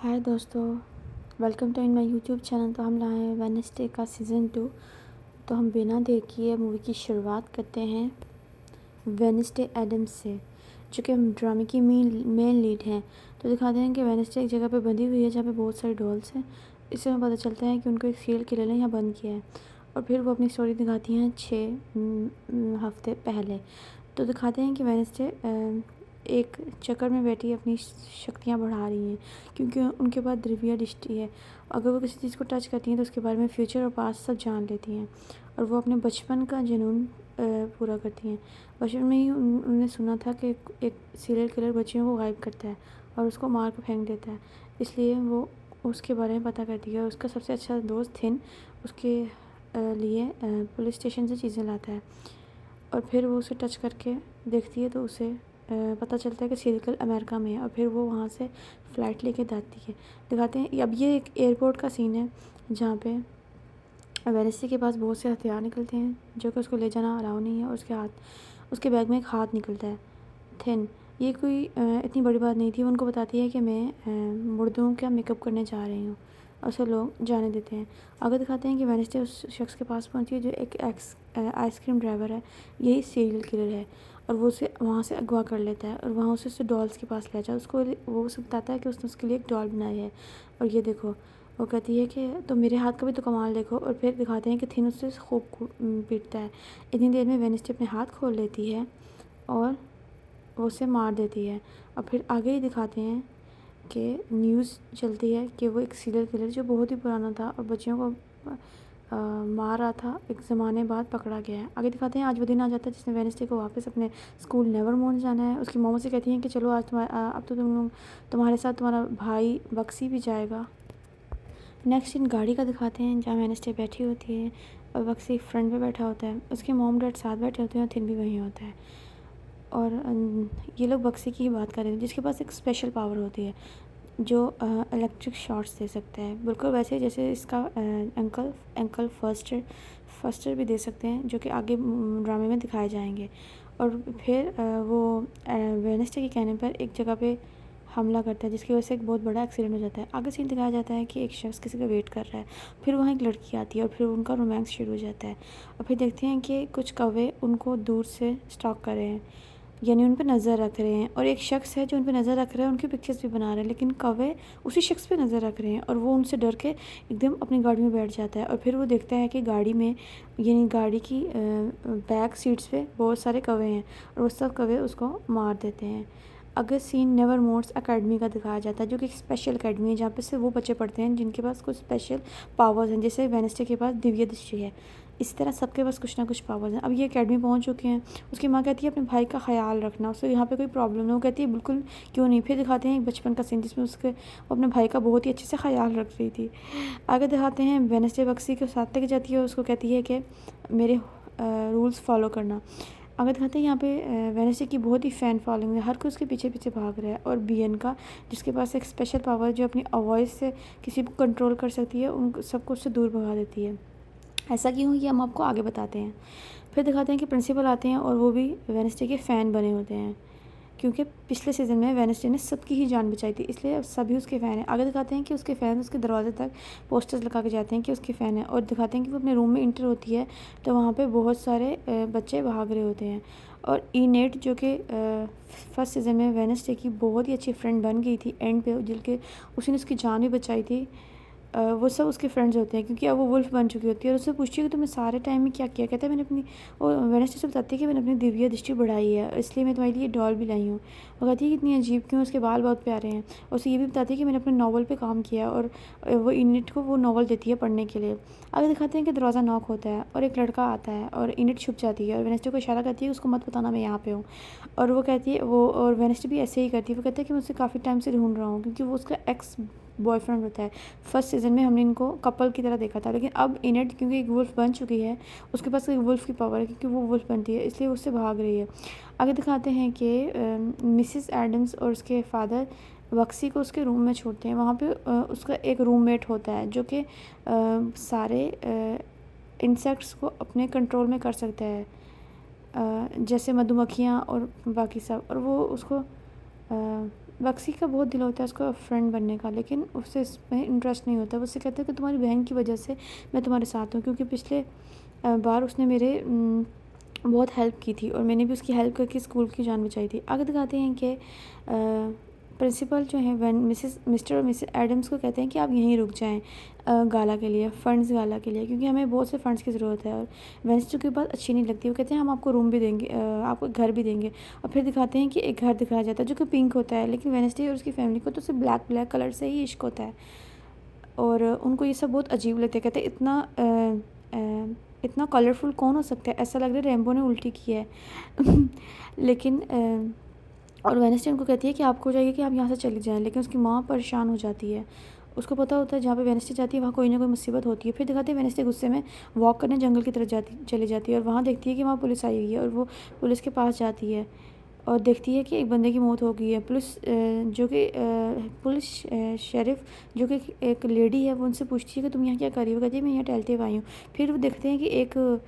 हाय दोस्तों, welcome to in my YouTube channel. तो हम लाए हैं वेडनेसडे का सीज़न 2। तो हम बिना देर किए मूवी की शुरुआत करते हैं वेडनेसडे एडम्स से, जो कि ड्रामे की मेन लीड हैं। तो दिखाते हैं कि वेडनेसडे एक जगह पे बंधी हुई है जहाँ पे बहुत सारे डॉल्स हैं। इससे हमें पता चलता है कि उनको एक सीरियल किलर ने यहाँ बंद किया है। और फिर वो अपनी स्टोरी दिखाती हैं 6 हफ्ते पहले। तो दिखाते हैं कि वेडनेसडे एक चक्कर में बैठी अपनी शक्तियाँ बढ़ा रही हैं, क्योंकि उनके पास दिव्या दृष्टि है। अगर वो किसी चीज़ को टच करती हैं तो उसके बारे में फ्यूचर और पास्ट सब जान लेती हैं। और वो अपने बचपन का जुनून पूरा करती हैं। बचपन में ही उन्होंने सुना था कि एक सीरियल किलर बच्चियों को गायब करता है और उसको मार कर फेंक देता है। इसलिए वो उसके बारे में पता करती है और उसका सबसे अच्छा दोस्त थिन उसके लिए पुलिस स्टेशन से चीज़ें लाता है। और फिर वो उसे टच करके देखती है तो उसे पता चलता है कि सीरियल किलर अमेरिका में है। और फिर वो वहाँ से फ़्लाइट लेके जाती है। दिखाते हैं अब ये एक एयरपोर्ट का सीन है जहाँ पे वेनिसी के पास बहुत से हथियार निकलते हैं जो कि उसको ले जाना अलाउ नहीं है। और उसके बैग में एक हाथ निकलता है। थिन ये कोई इतनी बड़ी बात नहीं थी। वो उनको बताती है कि मैं मुर्दों का मेकअप करने जा रही हूँ। और उसे लोग जाने देते हैं। आगे दिखाते हैं कि वेनिस्टे उस शख्स के पास पहुंची है जो एक आइसक्रीम ड्राइवर है। यही सीरियल किलर है। और वो उसे वहाँ से अगवा कर लेता है और वहाँ उसे डॉल्स के पास ले जाता है। वो उसे बताता है कि उसने उसके लिए एक डॉल बनाई है। और ये देखो, वो कहती है कि तो मेरे हाथ का भी तो कमाल देखो। और फिर दिखाते हैं कि थिन उससे खूब पीटता है। इतनी देर में वेनिस्टे अपने हाथ खोल लेती है और वो उसे मार देती है। और फिर आगे ही दिखाते हैं कि न्यूज़ चलती है कि वो एक सीरियल किलर जो बहुत ही पुराना था और बच्चियों को मार रहा था, एक ज़माने बाद पकड़ा गया है। आगे दिखाते हैं आज वो दिन आ जाता है जिसने वेडनेसडे को वापस अपने स्कूल नेवरमोर जाना है। उसकी मोमो से कहती हैं कि चलो आज अब तो तुम्हारे साथ तुम्हारा भाई बक्सी भी जाएगा। नेक्स्ट इन गाड़ी का दिखाते हैं जहाँ वेडनेसडे बैठी होती है और बक्सी फ्रंट पे बैठा होता है। उसके मॉम डैड साथ बैठे होते हैं और थिन भी वहीं होता है। और ये लोग बक्से की ही बात कर रहे थे जिसके पास एक स्पेशल पावर होती है जो इलेक्ट्रिक शॉट्स दे सकता है, बिल्कुल वैसे जैसे इसका अंकल फर्स्टर भी दे सकते हैं, जो कि आगे ड्रामे में दिखाए जाएंगे। और फिर वो वेडनेसडे के कहने पर एक जगह पे हमला करता है जिसकी वजह से एक बहुत बड़ा एक्सीडेंट हो जाता है। आगे सीन दिखाया जाता है कि एक शख्स किसी का वेट कर रहा है। फिर वहाँ एक लड़की आती है और फिर उनका रोमांस शुरू हो जाता है। और फिर देखते हैं कि कुछ कौवे उनको दूर से स्टॉक कर रहे हैं, यानी उन पे नज़र रख रहे हैं। और एक शख्स है जो उन पे नज़र रख रहा है, उनकी पिक्चर्स भी बना रहे हैं, लेकिन कौवे उसी शख्स पे नज़र रख रहे हैं। और वो उनसे डर के एकदम अपनी गाड़ी में बैठ जाता है। और फिर वो देखता है कि गाड़ी में, यानी गाड़ी की बैक सीट्स पे बहुत सारे कौवे हैं और वो सब कौवे उसको मार देते हैं। अगर सीन नेवर मोर्स अकेडमी का दिखाया जाता है, जो कि एक स्पेशल अकेडमी है जहाँ पे से वो बच्चे पढ़ते हैं जिनके पास कुछ स्पेशल पावर्स हैं। जैसे वेडनेसडे के पास दिव्य दृष्टि है, इसी तरह सबके पास कुछ ना कुछ पावर्स हैं। अब ये अकेडमी पहुंच चुके हैं। उसकी माँ कहती है अपने भाई का ख्याल रखना, उसको यहाँ पे कोई प्रॉब्लम नहीं। वो कहती है बिल्कुल, क्यों नहीं। फिर दिखाते हैं एक बचपन का सीन जिसमें वो अपने भाई का बहुत ही अच्छे से ख्याल रख रही थी। आगे दिखाते हैं वेडनेसडे बक्सी के साथ लेके जाती है और उसको कहती है कि मेरे रूल्स फॉलो करना। आगे दिखाते हैं यहाँ पे वेडनेसडे की बहुत ही फ़ैन फॉलोइंग है, हर कोई उसके पीछे पीछे भाग रहा है। और बीएन का, जिसके पास एक स्पेशल पावर जो अपनी वॉइस से किसी को कंट्रोल कर सकती है, उन सबको उससे दूर भगा देती है। ऐसा क्यों, ये हम आपको आगे बताते हैं। फिर दिखाते हैं कि प्रिंसिपल आते हैं और वो भी वेडनेसडे के फ़ैन बने होते हैं, क्योंकि पिछले सीज़न में वेडनेसडे ने सबकी ही जान बचाई थी, इसलिए अब सभी उसके फ़ैन हैं। आगे दिखाते हैं कि उसके फ़ैन उसके दरवाजे तक पोस्टर्स लगा के जाते हैं कि उसके फ़ैन है। और दिखाते हैं कि वो अपने रूम में इंटर होती है तो वहाँ पे बहुत सारे बच्चे भाग रहे होते हैं। और ई नेट, जो कि फर्स्ट सीज़न में वेडनेसडे की बहुत ही अच्छी फ्रेंड बन गई थी एंड पे, जिनके उसने उसकी जान भी बचाई थी, वो सब उसके फ्रेंड्स होते हैं क्योंकि अब वो वुल्फ बन चुकी होती है। और उससे पूछती है कि तुमने सारे टाइम में क्या किया। कहता है मैंने अपनी, और वेडनेसडे से बताती है कि मैंने अपनी दिव्य दृष्टि बढ़ाई है, इसलिए मैं तुम्हारे लिए डॉल भी लाई हूँ। वो कहती है कितनी अजीब, क्यों, उसके बाल बहुत प्यारे हैं। और उसे ये भी बताती है कि मैंने अपने नावल पे काम किया। और वो इनिट को वो नावल देती है पढ़ने के लिए। आगे दिखाते हैं कि दरवाज़ा नॉक होता है और एक लड़का आता है और इनिट छुप जाती है और वेडनेसडे को इशारा करती है उसको मत बताना मैं यहाँ पे हूँ। और वो कहती है वो, और वेडनेसडे भी ऐसे ही करती है। वो कहता है कि मैं उससे काफ़ी टाइम से ढूंढ रहा हूँ, क्योंकि वो उसका एक्स बॉयफ्रेंड होता है। फर्स्ट सीज़न में हमने इनको कपल की तरह देखा था, लेकिन अब इनेट क्योंकि एक वुल्फ बन चुकी है, उसके पास एक वुल्फ की पावर है क्योंकि वो वुल्फ बनती है, इसलिए उससे भाग रही है। आगे दिखाते हैं कि मिसिस एडम्स और उसके फादर वक्सी को उसके रूम में छोड़ते हैं। वहाँ पे उसका एक रूममेट होता है जो कि सारे इंसेक्ट्स को अपने कंट्रोल में कर सकता है, जैसे मधुमक्खियाँ और बाकी सब। और वो उसको बक्सी का बहुत दिल होता है उसका फ्रेंड बनने का, लेकिन उससे इसमें इंटरेस्ट नहीं होता। वो उससे कहता है कि तुम्हारी बहन की वजह से मैं तुम्हारे साथ हूँ, क्योंकि पिछले बार उसने मेरे बहुत हेल्प की थी और मैंने भी उसकी हेल्प करके स्कूल की जान बचाई थी। आगे दिखाते हैं कि प्रिंसिपल जो है वैन मिस्टर और मिसेस एडम्स को कहते हैं कि आप यहीं रुक जाएं गाला के लिए, फ़ंड्स गाला के लिए, क्योंकि हमें बहुत से फ़ंड्स की ज़रूरत है। और वेंसडे की बात अच्छी नहीं लगती। वो कहते हैं हम आपको रूम भी देंगे, आपको घर भी देंगे। और फिर दिखाते हैं कि एक घर दिखाया जाता है जो कि पिंक होता है, लेकिन वेंसडे और उसकी फैमिली को तो सिर्फ ब्लैक कलर से ही इश्क होता है और उनको ये सब बहुत अजीब लगता है। कहते हैं इतना कलरफुल कौन हो सकता है, ऐसा लग रहा है रेनबो ने उल्टी की है। लेकिन और वेडनेसडे उनको कहती है कि आपको चाहिए कि आप यहाँ से चले जाएं, लेकिन उसकी माँ परेशान हो जाती है। उसको पता होता है जहाँ पे वेडनेसडे जाती है वहाँ कोई ना कोई मुसीबत होती है। फिर दिखाते हैं वेडनेसडे गुस्से में वॉक करने जंगल की तरफ चली जाती है और वहाँ देखती है कि वहाँ पुलिस आई हुई है और वो पुलिस के पास जाती है और देखती है कि एक बंदे की मौत हो गई है। पुलिस शेरिफ जो कि एक लेडी है, वो उनसे पूछती है कि तुम यहाँ क्या कर रही हो। कहती है मैं यहाँ टहलते हुए आई हूँ। फिर वो देखते हैं कि एक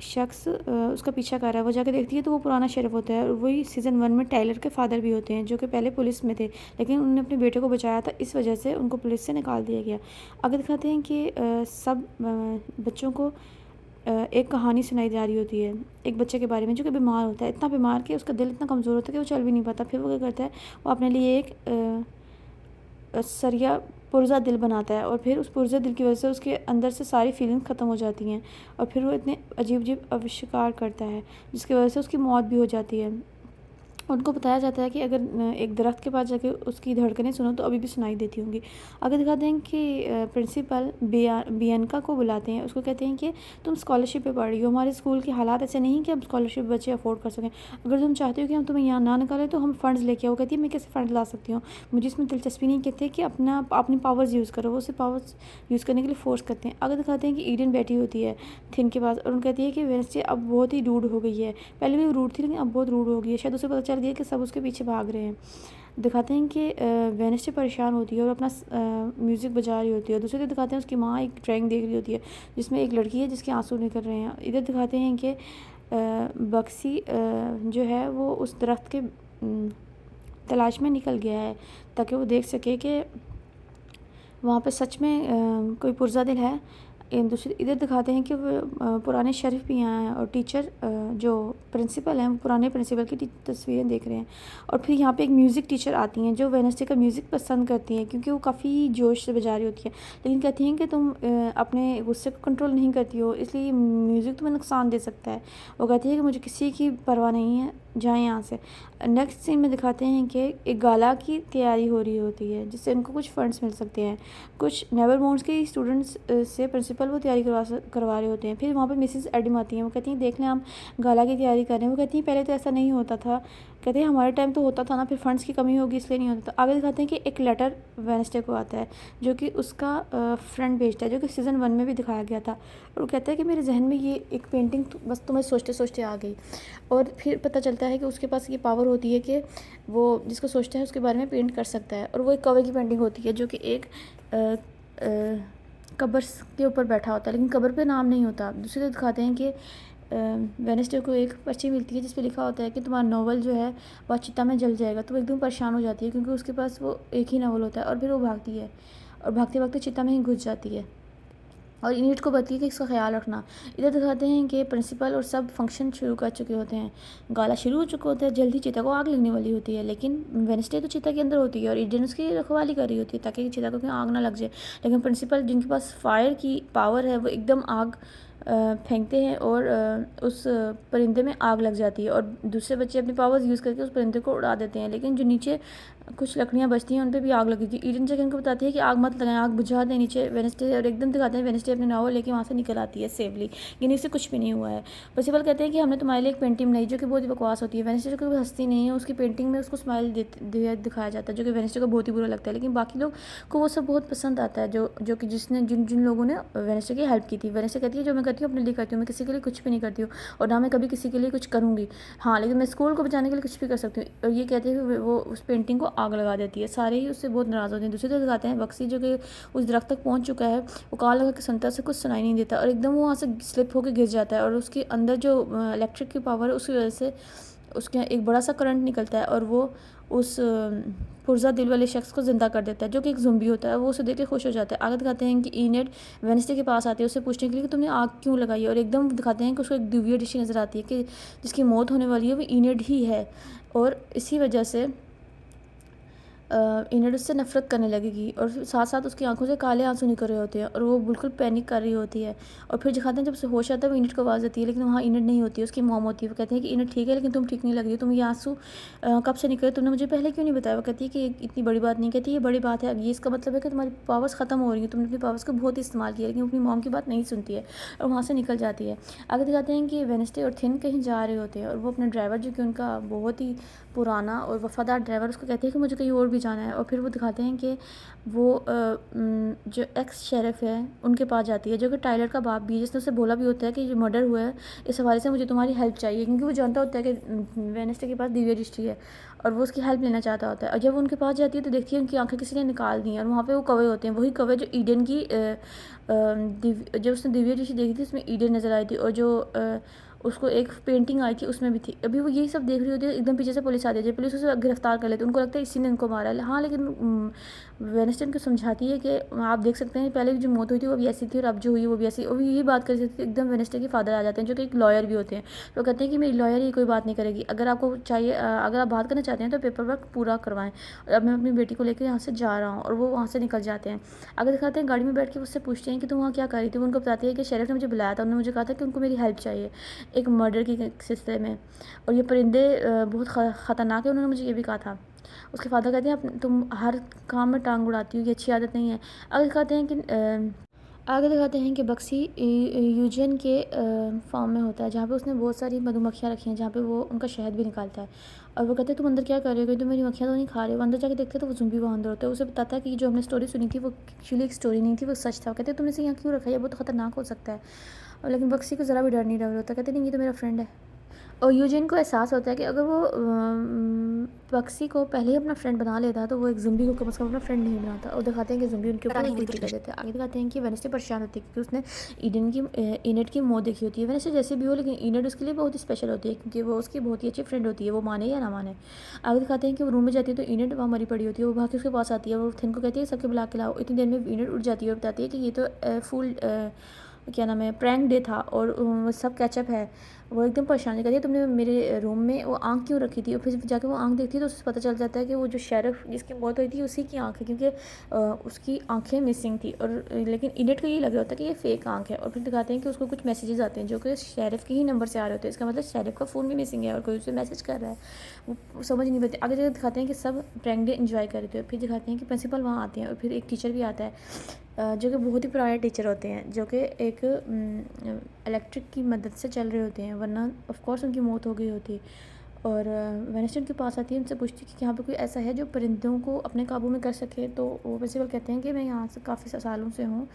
शख्स उसका पीछा कर रहा है। वो जाके देखती है तो वो पुराना शेरिफ होता है और वही सीज़न 1 में टाइलर के फादर भी होते हैं, जो कि पहले पुलिस में थे, लेकिन उन्होंने अपने बेटे को बचाया था, इस वजह से उनको पुलिस से निकाल दिया गया। आगे दिखाते हैं कि सब बच्चों को एक कहानी सुनाई जा रही होती है एक बच्चे के बारे में जो कि बीमार होता है, इतना बीमार कि उसका दिल इतना कमज़ोर होता है कि वो चल भी नहीं पाता। फिर वो क्या करता है, वो अपने लिए एक सरिया पुर्जा दिल बनाता है और फिर उस पुर्जा दिल की वजह से उसके अंदर से सारी फीलिंग्स ख़त्म हो जाती हैं और फिर वो इतने अजीब अजीब आविष्कार करता है जिसकी वजह से उसकी मौत भी हो जाती है। उनको बताया जाता है कि अगर एक दरख्त के पास जाके उसकी धड़कनें सुनो तो अभी भी सुनाई देती होंगी। आगे दिखाते हैं कि प्रिंसिपल बियनका को बुलाते हैं। उसको कहते हैं कि तुम स्कॉलरशिप पे पढ़ रही हो, हमारे स्कूल के हालात ऐसे नहीं कि हम स्कॉलरशिप बच्चे अफोर्ड कर सकें। अगर तुम चाहते हो कि हम तुम्हें यहाँ ना निकालें तो हम फ़ंड्स लेके आओ। कहती है मैं कैसे फ़ंड ला सकती हूँ, मुझे इसमें दिलचस्पी नहीं। कहते हैं कि अपनी पावर्स यूज़ करो। वो उसे पावर्स यूज़ करने के लिए फ़ोर्स करते हैं। आगे दिखाते हैं कि ईडन बैठी होती है थिन के पास और उन कहती है कि वेडनेसडे अब बहुत ही रूड हो गई है। पहले भी रूड थी लेकिन अब बहुत रूड हो गई है। शायद उसे पता चल गया कि सब उसके पीछे भाग रहे हैं। दिखाते हैं कि वेडनेसडे परेशान होती है और अपना म्यूज़िक बजा रही होती है। दूसरे दिन दिखाते हैं उसकी माँ एक ड्राइंग देख रही होती है जिसमें एक लड़की है जिसके आंसू निकल रहे हैं। इधर दिखाते हैं कि बक्सी जो है वो उस दरख्त के तलाश में निकल गया है ताकि वो देख सके कि वहाँ पे सच में कोई पुर्जा दिल है। दूसरी इधर दिखाते हैं कि वो पुराने शरीफ भी यहाँ हैं और टीचर जो प्रिंसिपल हैं वो पुराने प्रिंसिपल की तस्वीरें देख रहे हैं। और फिर यहाँ पे एक म्यूज़िक टीचर आती हैं जो वेडनेसडे का म्यूज़िक पसंद करती हैं क्योंकि वो काफ़ी जोश से बजा रही होती है, लेकिन कहती हैं कि तुम अपने गुस्से को कंट्रोल नहीं करती हो, इसलिए म्यूज़िक तुम्हें नुकसान दे सकता है। वो कहती है कि मुझे किसी की परवाह नहीं है, जाएँ यहाँ से। नेक्स्ट सीन में दिखाते हैं कि एक गाला की तैयारी हो रही होती है जिससे उनको कुछ फ़ंड्स मिल सकते हैं। कुछ नेवरमोन्ट्स के स्टूडेंट्स से प्रिंसिपल वो तैयारी करवा रहे होते हैं। फिर वहाँ पे मिसेस एडम आती हैं। वो कहती हैं देख लें हम गाला की तैयारी कर रहे हैं। वो कहती हैं पहले तो ऐसा नहीं होता था। कहते हैं हमारे टाइम तो होता था ना, फिर फंड्स की कमी होगी इसलिए नहीं होता था। आगे दिखाते हैं कि एक लेटर वेडनेसडे को आता है जो कि उसका फ्रेंड भेजता है, जो कि सीज़न 1 में भी दिखाया गया था। और वो कहता है कि मेरे जहन में ये एक पेंटिंग बस तुम्हें सोचते सोचते आ गई। और फिर पता चलता है कि उसके पास ये पावर होती है कि वो जिसको सोचता है उसके बारे में पेंट कर सकता है। और वो एक कवर की पेंटिंग होती है जो कि एक कब्र के ऊपर बैठा होता है, लेकिन कब्र पे नाम नहीं होता। दूसरी तरफ दिखाते हैं कि वेडनेसडे को एक पर्ची मिलती है जिस पे लिखा होता है कि तुम्हारा नॉवल जो है वह चिता में जल जाएगा। तो वो एकदम परेशान हो जाती है क्योंकि उसके पास वो एक ही नॉवल होता है और फिर वो भागती है और भागते भागते चिता में ही घुस जाती है और यूनिट को बताती है कि इसका ख्याल रखना। इधर दिखाते हैं कि प्रिंसिपल और सब फंक्शन शुरू कर चुके होते हैं, गाला शुरू हो चुका होता है, जल्दी चिता को आग लगने वाली होती है, लेकिन वेडनेसडे तो चिता के अंदर होती है और ईडन उसकी रखवाली कर रही होती है ताकि चिता को कहीं आग ना लग जाए। लेकिन प्रिंसिपल जिनके पास फायर की पावर है वो एकदम आग फेंकते हैं और उस परिंदे में आग लग जाती है और दूसरे बच्चे अपनी पावर्स यूज़ करके उस परिंदे को उड़ा देते हैं, लेकिन जो नीचे कुछ लकड़ियाँ बचती हैं उन पर भी आग लगी थी। ईडन जगह उनको बताती है कि आग मत लगाएं, आग बुझा दें नीचे वेडनेसडे। और एकदम दिखाते हैं वेडनेसडे अपने नावल लेके वहाँ से निकल आती है सेफली, लेकिन इससे कुछ भी नहीं हुआ है। प्रिंसिपल कहते हैं कि हमने तुम्हारे लिए एक पेंटिंग बनाई जो कि बहुत ही बकवास होती है। वेडनेसडे को हंसती नहीं है, उसकी पेंटिंग में उसको स्माइल दिखाया जाता है जो कि वेडनेसडे को बहुत ही बुरा लगता है, लेकिन बाकी लोग को वो सब बहुत पसंद आता है जो कि जिन जिन लोगों ने वेडनेसडे की हेल्प की थी। वेडनेसडे कहती है जो मैं करती हूँ अपने लिए करती हूँ, मैं किसी के लिए कुछ भी नहीं करती हूँ और ना मैं कभी किसी के लिए कुछ करूँगी, हाँ लेकिन मैं स्कूल को बचाने के लिए कुछ भी कर सकती हूँ। और ये कहते हैं वो उस पेंटिंग को आग लगा देती है। सारे ही उससे बहुत नाराज़ होते हैं। दूसरी तरफ दिखाते हैं बक्सी जो कि उस दरख्त तक पहुँच चुका है, वो कान लगा के सुनता से कुछ सुनाई नहीं देता और एकदम वो वहाँ से स्लिप होकर गिर जाता है और उसके अंदर जो इलेक्ट्रिक की पावर है उसकी वजह से उसके एक बड़ा सा करंट निकलता है और वो उस पुर्जा दिल वाले शख्स को ज़िंदा कर देता है, जो कि एक ज़ुम्बी होता है। वो उसे देख के खुश हो जाता है। आगे दिखाते हैं कि इनेड वेडनेसडे के पास आती है उससे पूछने के लिए कि तुमने आग क्यों लगाई है, और एकदम दिखाते हैं कि उसको एक दिव्य दृष्टि नज़र आती है कि जिसकी मौत होने वाली है वो इनेड ही है, और इसी वजह से इनेड उससे नफ़रत करने लगेगी, और साथ साथ उसकी आंखों से काले आंसू निकल रहे होते हैं और वो बिल्कुल पैनिक कर रही होती है। और फिर दिखाते हैं जब उसे होश आता है वो इनेड को आवाज़ देती है, लेकिन वहाँ इनेड नहीं होती है, उसकी मॉम होती है। वो कहते हैं कि इनेड ठीक है, लेकिन तुम ठीक नहीं लग रही हो, तुम ये आंसू कब से निकले, तुमने मुझे पहले क्यों नहीं बताया। वो कहती है कि इतनी बड़ी बात नहीं, कहती ये बड़ी बात है, ये इसका मतलब है कि तुम्हारी पावर्स ख़त्म हो रही है, तुमने अपनी पावर्स को बहुत इस्तेमाल किया, लेकिन अपनी मॉम की बात नहीं सुनती है और वहाँ से निकल जाती है। आगे दिखाते हैं कि वेडनेसडे और थिन कहीं जा रहे होते हैं और वो अपने ड्राइवर, जो कि उनका बहुत ही पुराना और वफ़ादार ड्राइवर, उसको कहते हैं कि मुझे कहीं और भी जाना है। और फिर वो दिखाते हैं कि वो जो एक्स शेरिफ है उनके पास जाती है, जो कि टाइलर का बाप भी है, जिसने उसे बोला भी होता है कि जो मर्डर हुआ है इस हवाले से मुझे तुम्हारी हेल्प चाहिए, क्योंकि वो जानता होता है कि वेडनेसडे के पास दिव्य दृष्टि है और वो उसकी हेल्प लेना चाहता होता है। और जब वो उनके पास जाती है तो देखती है उनकी आंखें किसी ने निकाल दी हैं, और वहाँ पे वो कौवे होते हैं, वही कौवे जो ईडन की जब उसने दिव्य दृष्टि देखी थी उसमें ईडन नज़र आई थी, और जो उसको एक पेंटिंग आई थी उसमें भी थी। अभी वो यही सब देख रही होती है, एकदम पीछे से पुलिस आती है, पुलिस उसे गिरफ्तार कर लेती है, उनको लगता है इसी ने इनको मारा है। हाँ, लेकिन वेडनेसडे को समझाती है कि आप देख सकते हैं पहले की जो मौत हुई थी वो भी ऐसी थी और अब जो हुई है वो भी ऐसी। और यही बात कर सकती है, एकदम वेडनेसडे के फादर आ जाते हैं, जो कि एक लॉयर भी होते हैं। तो कहते हैं कि मेरी लॉयर ही कोई बात नहीं करेगी, अगर आपको चाहिए, अगर आप बात करना चाहते हैं तो पेपर वर्क पूरा करवाएं, और अब मैं अपनी बेटी को लेकर यहाँ से जा रहा हूँ। और वो वहाँ से निकल जाते हैं। अगर दिखाते हैं गाड़ी में बैठ के उससे पूछते हैं कि तुम वहाँ क्या कर रही थी। वो उनको बताती है कि शेरिफ ने मुझे बुलाया था, उन्होंने मुझे कहा था कि उनको मेरी हेल्प चाहिए एक मर्डर की सिलसिले में, और ये परिंदे बहुत ख़तरनाक है, उन्होंने मुझे ये भी कहा था। उसके फादर कहते हैं तुम हर काम में टांग उड़ाती हो, ये अच्छी आदत नहीं है। आगे दिखाते हैं कि बक्सी यूजियन के फार्म में होता है, जहाँ पे उसने बहुत सारी मधुमक्खियाँ रखी हैं, जहाँ पे वो उनका शहद भी निकालता है। और वो कहते हैं तुम अंदर क्या कर रहे हो, क्योंकि तुम मेरी मक्खियाँ तो नहीं खा रहे हो। अंदर जाके देखते हैं तो वो ज़ुम्बी वहाँ अंदर होता है। उसे बताता है कि जो हमने स्टोरी सुनी थी वो एक्चुअली एक स्टोरी नहीं थी, वो सच था। वो कहते हैं तुमने इसे यहाँ क्यों रखा है, ये बहुत ख़तरनाक हो सकता है। लेकिन बक्सी को ज़रा भी डर नहीं लग रहा होता, कहते नहीं ये तो मेरा फ्रेंड है। और यूजिन को एहसास होता है कि अगर वो बक्सी को पहले ही अपना फ्रेंड बना लेता तो वो एक ज़ुम्बी को कम से कम अपना फ्रेंड नहीं बनाता। और दिखाते हैं कि ज़ुम्बी उनके ऊपर गुस्सा कर देते हैं। आगे दिखाते हैं कि वेडनेसडे परेशान होती है क्योंकि उसने इनेड की मौत देखी होती है। वेडनेसडे जैसे भी हो, लेकिन इनेड उसके लिए बहुत ही स्पेशल होती है, क्योंकि वो उसकी बहुत ही अच्छी फ्रेंड होती है, वो माने या ना माने। आगे दिखाते हैं कि वो रूम में जाती है तो इनेड वहाँ मरी पड़ी होती है। वो भाग के उसके पास आती है, वो थिन को कहती है सबके बुला के लाओ। इतनी देर में इनेड उठ जाती है और बताती है कि ये तो फुल क्या नाम है प्रैंक डे था और सब कैचअप है। वो एकदम परेशान करती है तुमने मेरे रूम में वो आँख क्यों रखी थी। और फिर जाके वो आँख देखती है तो उसे पता चल जाता है कि वो जो शेरिफ जिसकी मौत हुई थी उसी की आँख है, क्योंकि उसकी आँखें मिसिंग थी। और लेकिन इनेट को ये लग रहा होता है कि ये फेक आँख है। और फिर दिखाते हैं कि उसको कुछ मैसेजेस आते हैं जो कि शेरिफ के ही नंबर से आ रहे होते हैं। इसका मतलब शेरिफ का फ़ोन भी मिसिंग है और कोई उसे मैसेज कर रहा है, वो समझ नहीं पाती। आगे जगह दिखाते हैं कि सब प्रैंक डे इन्जॉय कर रहे थे। फिर दिखाते हैं कि प्रिंसिपल वहाँ आते हैं और फिर एक टीचर भी आता है, जो कि बहुत ही पुराने टीचर होते हैं, जो कि एक इलेक्ट्रिक की मदद से चल रहे होते हैं, वरना ऑफ कोर्स उनकी मौत हो गई होती। और वेडनेसडे के पास आती है, उनसे पूछती है कि यहाँ पे कोई ऐसा है जो परिंदों को अपने काबू में कर सके। तो वो प्रिंसिपल कहते हैं कि मैं यहाँ से काफ़ी सालों से हूँ,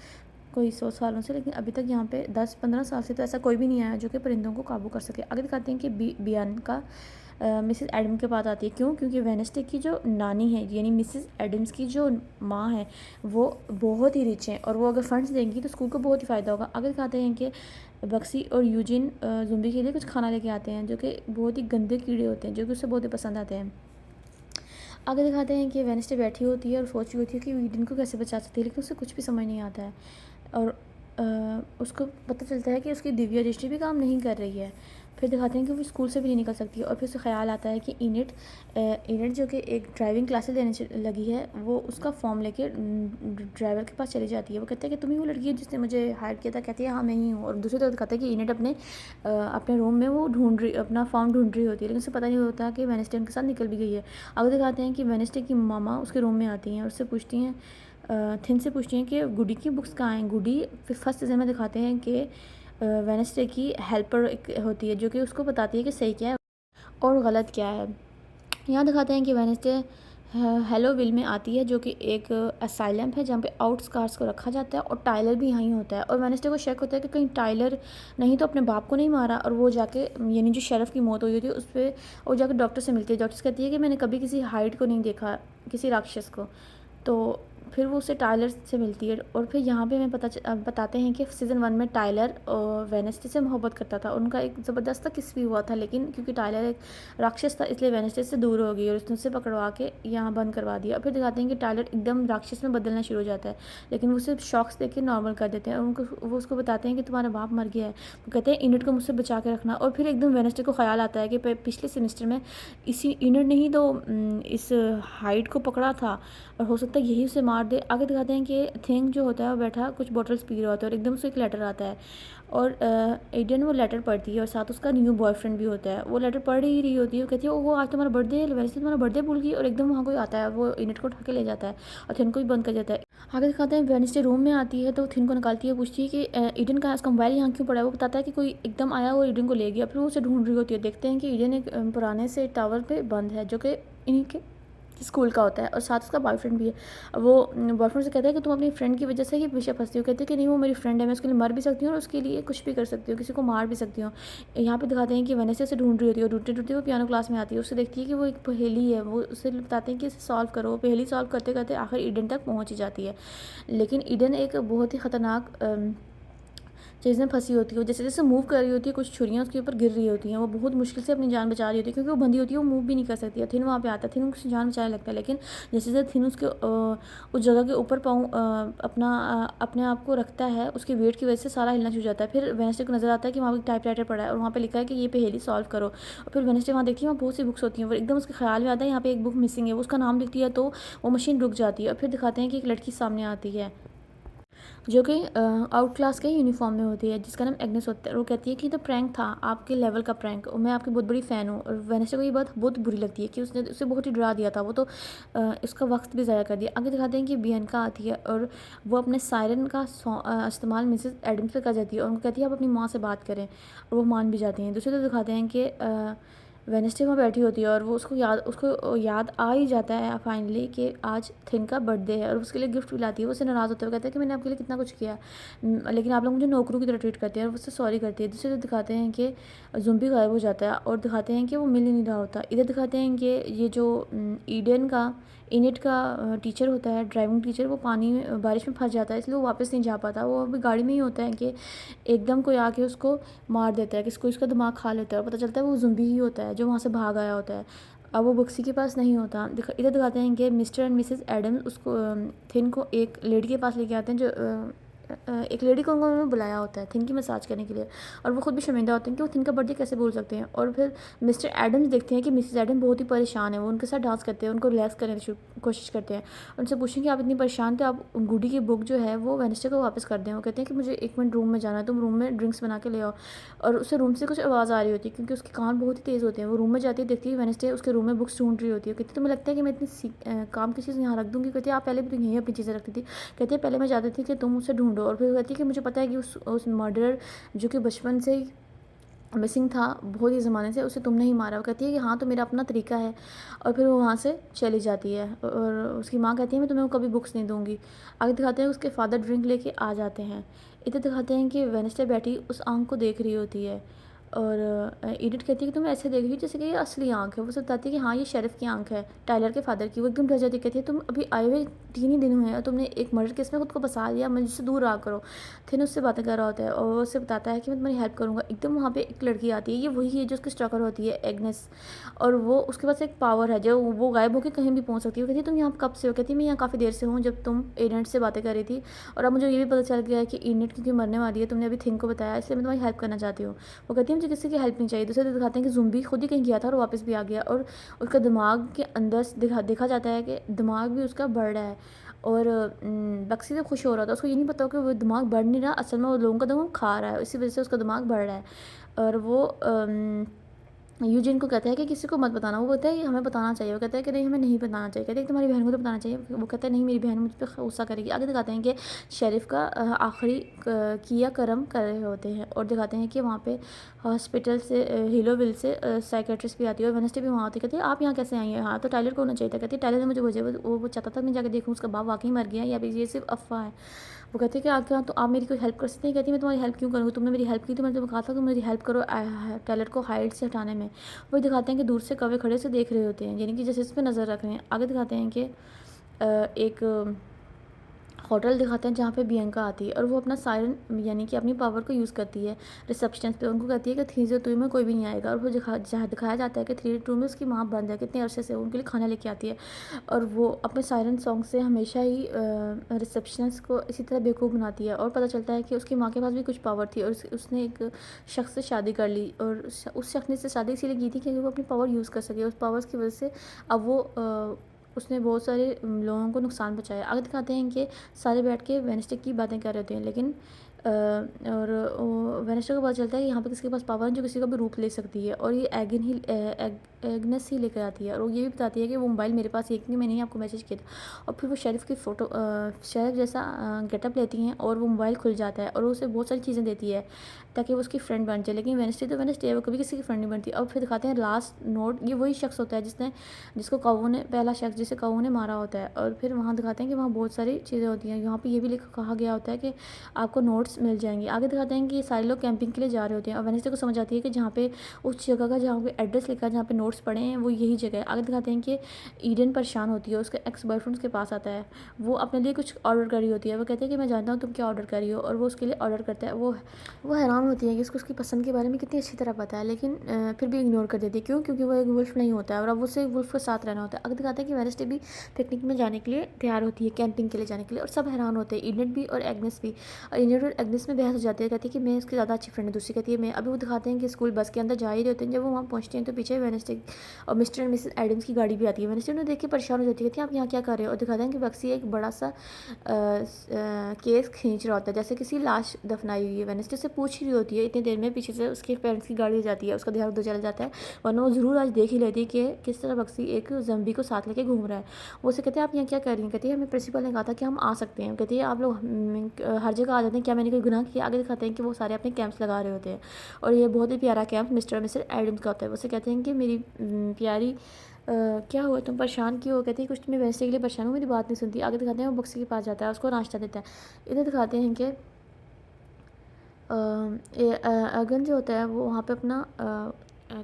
कोई 100 सालों से, लेकिन अभी तक यहाँ पे 10-15 साल से तो ऐसा कोई भी नहीं आया जो कि परिंदों को काबू कर सके। आगे दिखाते हैं कि बियांका मिसेस एडम के पास आती है। क्यों? क्योंकि वेडनेसडे की जो नानी है यानी मिसेस एडम्स की जो माँ है वो बहुत ही रिच हैं और वो अगर फंड्स देंगी तो स्कूल को बहुत ही फ़ायदा होगा। आगे दिखाते हैं कि बक्सी और यूजिन ज़ुम्बी के लिए कुछ खाना लेके आते हैं, जो कि बहुत ही गंदे कीड़े होते हैं, जो कि उससे बहुत ही पसंद आते हैं। आगे दिखाते हैं कि वेडनेसडे बैठी होती है और सोच रही होती है कि ईडन को कैसे बचा सकती है, लेकिन उसे कुछ भी समझ नहीं आता है। और उसको पता चलता है कि उसकी दिव्य दृष्टि भी काम नहीं कर रही है। फिर दिखाते हैं कि वो स्कूल से भी नहीं निकल सकती है। और फिर उसे ख्याल आता है कि इनेट जो कि एक ड्राइविंग क्लासेस देने लगी है, वो उसका फॉर्म लेके ड्राइवर के पास चली जाती है। वो कहते हैं कि तुम ही वो लड़की है जिसने मुझे हायर किया था। कहती है हाँ मैं ही हूँ। और दूसरी तरफ दिखाता है कि इनेट अपने रूम में वो अपना फॉर्म ढूंढ रही होती है, लेकिन उसे पता नहीं होता कि वेडनेसडे उनके साथ निकल भी गई है। आगे दिखाते हैं कि वेडनेसडे की मामा उसके रूम में आती हैं और उससे पूछती हैं, थिन से पूछती हैं कि गुडी की बुक्स कहाँ हैं। गुडी फिर फर्स्ट सीजन में दिखाते हैं कि वेडनेसडे की हेल्पर एक होती है जो कि उसको बताती है कि सही क्या है और गलत क्या है। यहाँ दिखाते हैं कि वेडनेसडे हेलोविल में आती है, जो कि एक असाइलम है जहाँ पे आउटस्कार्स को रखा जाता है और टाइलर भी यहीं होता है। और वेडनेसडे को शक होता है कि कहीं टाइलर नहीं तो अपने बाप को नहीं मारा। और वो जाके यानी जो शेरिफ की मौत हुई थी उस पर वो जाकर डॉक्टर से मिलती है। डॉक्टर कहती है कि मैंने कभी किसी हाइड को नहीं देखा, किसी राक्षस को। तो फिर वो उसे टाइलर से मिलती है और फिर यहाँ पे हमें बताते हैं कि सीज़न 1 में टाइलर वेनेस्डे से मोहब्बत करता था। उनका एक ज़बरदस्त किस भी हुआ था, लेकिन क्योंकि टाइलर एक राक्षस था इसलिए वेनेस्डे से दूर हो गई और उसने उसे पकड़वा के यहाँ बंद करवा दिया। फिर दिखाते हैं कि टाइलर एकदम राक्षस में बदलना शुरू हो जाता है, लेकिन वो सिर्फ शॉक्स देके नॉर्मल कर देते हैं और वो उसको बताते हैं कि तुम्हारा बाप मर गया है। वो कहते हैं इनट को मुझसे बचा के रखना। और फिर एकदम वेनेस्डे को ख्याल आता है कि पिछले सेमेस्टर में इसी इनट ने ही तो इस हाइड को पकड़ा था और हो सकता है यही उसे मार दे। आगे दिखाते हैं कि थिंग जो होता है वो बैठा कुछ बॉटल्स पी रहा होता है और एकदम से एक लेटर आता है और एडियन वो लेटर पढ़ती है और साथ उसका न्यू बॉयफ्रेंड भी होता है। वो लेटर पढ़ ही रही होती है, वो कहती है वो आज तुम्हारा बर्थडे है, वैसे तुम्हारा बर्थडे भूल गई। और एकदम वहाँ कोई आता है, वो इनट को उठा के ले जाता है और थिन को भी बंद कर जाता है। आगे दिखाते हैं वेडनेसडे रूम में आती है तो थिन को निकालती है, पूछती है कि ईडन का उसका मोबाइल यहाँ क्यों पड़ा है। वो बताता है कि कोई एकदम आया वो ईडन को ले गया। फिर वो उसे ढूंढ रही होती है, देखते हैं कि ईडन एक पुराने से टावर पे बंद है जो कि इन्हीं के स्कूल का होता है और साथ उसका बॉयफ्रेंड भी है। वो बॉयफ्रेंड से कहता है कि तुम अपनी फ्रेंड की वजह से ही पीछे फंसती हो। कहती है कि नहीं वो मेरी फ्रेंड है, मैं उसके लिए मर भी सकती हूँ और उसके लिए कुछ भी कर सकती हूँ, किसी को मार भी सकती हूँ। यहाँ पे दिखाते हैं कि वेनेस्डे से ढूंढ रही होती है और ढूंढते ढूंढते वो पियानो क्लास में आती है। उससे देखती है कि वो एक पहेली है, वो उससे बताते हैं कि इसे सॉल्व करो। पहेली सॉल्व करते करते आखिर ईडन तक पहुँच ही जाती है, लेकिन ईडन एक बहुत ही ख़तरनाक चीज़ में फंसी होती है। जैसे जैसे मूव कर रही होती है कुछ छुरियाँ उसके ऊपर गिर रही होती हैं। वो बहुत मुश्किल से अपनी जान बचा रही होती है क्योंकि वो बंधी होती है, वो मूव भी नहीं कर सकती है। थिन वहाँ पे आता है, थिन उसकी जान बचाने लगता है, लेकिन जैसे जैसे थिन उसके उस जगह के ऊपर पाँव अपने आप को रखता है, उसके वेट की वजह से सारा हिलना शुरू हो जाता है। फिर वेनेस्डे को नजर आता है कि वहाँ पर टाइपराइटर पड़ा है और वहाँ पर लिखा है कि ये पहेली सॉल्व करो। और फिर वेनेस्डे वहाँ देखती है वहाँ बहुत सी बुक्स होती हैं। वो एकदम उसके ख्याल में आता है यहाँ पे एक बुक मिसिंग है, वो उसका नाम लिखती है तो वो मशीन रुक जाती है। और फिर दिखाते हैं कि एक लड़की सामने आती है जो कि आउट क्लास के यूनिफॉर्म में होती है, जिसका नाम एग्नेस होता है। वो कहती है कि तो प्रैंक था, आपके लेवल का प्रैंक, और मैं आपकी बहुत बड़ी फ़ैन हूँ। और वेनेस्डे को ये बात बहुत बुरी लगती है कि उसने उसे बहुत ही डरा दिया था, वो तो इसका वक्त भी ज़ाया कर दिया। आगे दिखाते हैं कि बियनका आती है और वो अपने सायरन का इस्तेमाल मिसेस एडम्स पे कर जाती है और उनको कहती है आप अपनी माँ से बात करें, और वो मान भी जाती हैं। दूसरी तरफ दिखाते हैं कि वेनेस्डे वहाँ बैठी होती है और वो उसको याद आ ही जाता है फाइनली कि आज थिन का बर्थडे है और उसके लिए गिफ्ट भी लाती है। वो उससे नाराज़ होता है, कहता है कि मैंने आपके लिए कितना कुछ किया, लेकिन आप लोग मुझे नौकरों की तरह ट्रीट करते हैं, और उससे सॉरी करती है। दूसरी तरफ दिखाते हैं कि ज़ुम्बी गायब हो जाता है और दिखाते हैं कि वो मिल ही नहीं रहा होता। इधर दिखाते हैं कि ये जो ईडन का इनिट का टीचर होता है, ड्राइविंग टीचर, वो पानी में बारिश में फंस जाता है, इसलिए वो वापस नहीं जा पाता। वो अभी गाड़ी में ही होता है कि एकदम कोई आके उसको मार देता है, किसको इसका दिमाग खा लेता है और पता चलता है वो ज़ुम्बी ही होता है जो वहाँ से भाग आया होता है। अब वो बक्सी के पास नहीं होता। इधर दिखाते हैं कि मिस्टर एंड मिसेस एडम उसको थिन को एक लेडी के पास लेके आते हैं जो एक लेडी को उन्होंने बुलाया होता है थिन की मसाज करने के लिए, और वो खुद भी शर्मिंदा होते हैं कि वो थिन का बर्थडे कैसे भूल सकते हैं। और फिर मिस्टर एडम्स देखते हैं कि मिसेस एडम बहुत ही परेशान है, वो उनके साथ डांस करते हैं, उनको रिलैक्स करने की कोशिश करते हैं। उनसे पूछें कि आप इतनी परेशान थे, आप गुडी की बुक जो है वो वेनेस्डे को वापस कर दें। वो कहते हैं कि मुझे 1 मिनट रूम में जाना है, तुम रूम में ड्रिंक्स बना के ले आओ। और उसे रूम से कुछ आवाज़ आ रही होती है क्योंकि उसके कान बहुत ही तेज़ होते हैं। वो रूम में जाती है, देखती है वेनेस्डे उसके रूम में बुक्स ढूंढ रही होती है। कहती है तुम्हें लगता है कि मैं इतनी काम की चीज़ यहाँ रख दूँगी। कहती है आप पहले भी तो यहीं अपनी चीज़ें रखती थी। कहती है पहले मैं चाहती थी कि तुम उसे ढूंढो। और फिर कहती है कि मुझे पता है कि उस मर्डरर जो कि बचपन से ही मिसिंग था बहुत ही ज़माने से, उसे तुमने ही मारा। वो कहती है कि हाँ तो मेरा अपना तरीका है। और फिर वो वहाँ से चली जाती है और उसकी माँ कहती है मैं तुम्हें कभी बुक्स नहीं दूँगी। आगे दिखाते हैं उसके फादर ड्रिंक लेके आ जाते हैं। इधर दिखाते हैं कि वेनेस्डे बैठी उस आंख को देख रही होती है और एडिट कहती है कि तुम ऐसे देख रही हो जैसे कि ये असली आंख है। वो बताती है कि हाँ ये शेरिफ की आंख है, टाइलर के फादर की। वो एकदम डर जाती है, कहती है तुम अभी आए हुए 3 ही दिन हुए हैं और तुमने एक मर्डर केस में खुद को फंसा लिया, मुझसे दूर रहा करो। थिन उससे बातें कर रहा होता है और वो उससे बताता है कि मैं तुम्हारी हेल्प करूँगा। एकदम वहाँ पे एक लड़की आती है, ये वही है जो उसकी स्टॉकर होती है एग्नेस, और वो उसके पास एक पावर है जो वो गायब होकर कहीं भी पहुँच सकती है। वो कहती है तुम यहाँ कब से हो। कहती है मैं यहाँ काफ़ी देर से हूँ, जब तुम एडेंट से बातें कर रही थी और अब मुझे ये भी पता चल गया है कि ईनिट क्योंकि मरने वाली है, तुमने अभी थिंग को बताया, इसलिए मैं तुम्हारी हेल्प करना चाहती हूँ। वो कहती है मुझे किसी की हेल्प नहीं चाहिए। दूसरे दिखाते हैं कि ज़ुम्बी खुद ही कहीं गया था और वापस भी आ गया, और उसका दिमाग के अंदर देखा जाता है कि दिमाग भी उसका बढ़ रहा है। और बक्सी से खुश हो रहा था, उसको ये नहीं पता कि वो दिमाग बढ़ नहीं रहा, असल में वो लोगों का दिमाग खा रहा है, इसी वजह से उसका दिमाग बढ़ रहा है। और वो यूजिन को कहता है कि किसी को मत बताना। वो कहता है कि हमें बताना चाहिए। वो कहता है कि नहीं हमें नहीं बताना चाहिए। कहते हैं कि तुम्हारी बहन को तो बताना चाहिए। वो कहता है नहीं मेरी बहन मुझ पर गुस्सा करेगी। आगे दिखाते हैं कि शेरिफ का आखिरी किया कर्म कर रहे होते हैं और दिखाते हैं कि वहाँ पे हॉस्पिटल से हिलोविल से साइकेट्रिस्ट भी आती है और वेनेस्डे भी वहाँ होती है। कहती है आप यहाँ कैसे आई हैं, हाँ तो टाइलर को होना चाहिए था। कहती है टाइलर ने मुझे भेजा, वो चाहता था मैं जाकर देखूँ उसका बाप वाकई मर गया या फिर ये सिर्फ अफवाह है। वो कहते हैं कि आगे तो आप मेरी कोई हेल्प कर सकते हैं। कहती है मैं तुम्हारी हेल्प क्यों करूँगी, तुमने मेरी हेल्प की तो मैंने तुम्हें कहा था कि मेरी हेल्प करो टाइलर को हाइट से हटाने में। वो दिखाते हैं कि दूर से कौवे खड़े से देख रहे होते हैं, यानी कि जैसे इस पर नज़र रख रहे हैं। आगे दिखाते हैं कि एक होटल दिखाते हैं जहाँ पे बियंका आती है और वो अपना सायरन यानी कि अपनी पावर को यूज़ करती है रिसेप्शन पे। उनको कहती है कि 302 में कोई भी नहीं आएगा, और वो दिखाया जाता है कि 302 में उसकी माँ बंद है कितने अरसे से, उनके लिए खाना लेके आती है। और वो अपने सायरन सॉन्ग से हमेशा ही रिसेप्शनिस्ट को इसी तरह बेवकूफ़ बनाती है, और पता चलता है कि उसकी माँ के पास भी कुछ पावर थी, और उसने एक शख्स से शादी कर ली, और उस शख्स ने से शादी इसीलिए की थी कि वो अपनी पावर यूज़ कर सके। उस पावर्स की वजह से अब वो उसने बहुत सारे लोगों को नुकसान पहुँचाया। आगे दिखाते हैं कि सारे बैठ के वेडनेसडे की बातें कर रहे होते हैं, लेकिन और वेडनेसडे को पता चलता है कि यहाँ पे किसी के पास पावर है जो किसी का भी रूप ले सकती है, और ये एग्नेस ही लेकर आती है, और वो ये भी बताती है कि वो मोबाइल मेरे पास एक नहीं, मैंने ही आपको मैसेज किया था। और फिर वो शेरिफ की फ़ोटो शेरिफ जैसा गेटअप लेती हैं, और वो मोबाइल खुल जाता है, और वो उसे बहुत सारी चीज़ें देती है ताकि वो उसकी फ्रेंड बन जाए। लेकिन वेडनेसडे तो वेडनेसडे है, वो कभी किसी की फ्रेंड नहीं बनती। और फिर दिखाते हैं लास्ट नोट, ये वही शख्स होता है जिसको कौवों ने, पहला शख्स जिसे कौवों ने मारा होता है। और फिर वहाँ दिखाते हैं कि वहाँ बहुत सारी चीज़ें होती हैं। यहाँ पे ये भी कहा गया होता है कि आपको नोट्स मिल जाएंगे। आगे दिखाते हैं कि सारे लोग कैंपिंग के लिए जा रहे होते हैं, और वेडनेसडे को समझ आती है कि जहाँ पे उस जगह का जहाँ पे एड्रेस लिखा है, जहाँ पे नोट्स पड़े हैं, वो यही जगह है। आगे दिखाते हैं कि ईडन परेशान होती है, उसका एक्स बॉयफ्रेंड उसके पास आता है, वो अपने लिए कुछ ऑर्डर कर रही होती है। वो कहती है कि मैं जानता हूँ तुम क्या ऑर्डर कर रही हो, और वो उसके लिए ऑर्डर करता है। वो हैरान होती है कि उसको उसकी पसंद के बारे में कितनी अच्छी तरह पता है, लेकिन फिर भी इग्नोर कर देती है। क्यों? क्योंकि वो एक वुल्फ नहीं होता है, और अब उसे वुल्फ के साथ रहना होता है। अगर दिखाते हैं कि वेडनेसडे भी पिकनिक में जाने के लिए तैयार होती है, कैंपिंग के लिए जाने के लिए, और सब हैरान होते हैं, इनेट भी और एग्नेस भी। और इनेट और एग्नेस में बहस हो जाती है, कहती है कि मैं उसकी ज़्यादा अच्छी फ्रेंड है, दूसरी कहती है मैं। अभी वो दिखाते हैं कि स्कूल बस के अंदर जा ही होते हैं। जब वो वहाँ पहुँचते हैं तो पीछे वेडनेसडे और मिस्टर एंड मिसेस एडम्स की गाड़ी भी आती है। वेडनेसडे उन्हें देख के परेशान हो जाती है, कहती है आप यहाँ क्या कर रहे हो। और दिखाते हैं कि बक्सी एक बड़ा सा केस खींच रहा होता है, जैसे किसी लाश दफनाई हुई है। वेडनेसडे से पूछ ही रही होती है, इतनी देर में पीछे से उसके पेरेंट्स की गाड़ी आ जाती है, उसका ध्यान उधर चला जाता है, वरना वो ज़रूर आज देख ही लेती कि किस तरह बक्सी एक जम्बी को साथ लेके घूम रहा है। वो उसे कहते हैं आप यहाँ क्या कर रही हैं। कहती है हमें प्रिंसिपल ने कहा था कि हम आ सकते हैं। कहती है आप लोग हर जगह आ जाते हैं, क्या मैंने कोई गुनाह किया। आगे दिखाते हैं कि वो सारे अपने कैंप्स लगा रहे होते हैं, और ये बहुत ही प्यारा कैंप मिस्टर और मिसेस एडम्स का होता है। उसे कहते हैं कि मेरी प्यारी क्या हुआ, तुम परेशान क्यों हो। कहती है कुछ, मैं वैसे के लिए परेशान हूँ, मेरी बात नहीं सुनती। आगे दिखाते हैं वो बक्सी के पास जाता है, उसको नाश्ता देता है। इधर दिखाते हैं कि अगन जो होता है वो वहाँ पे अपना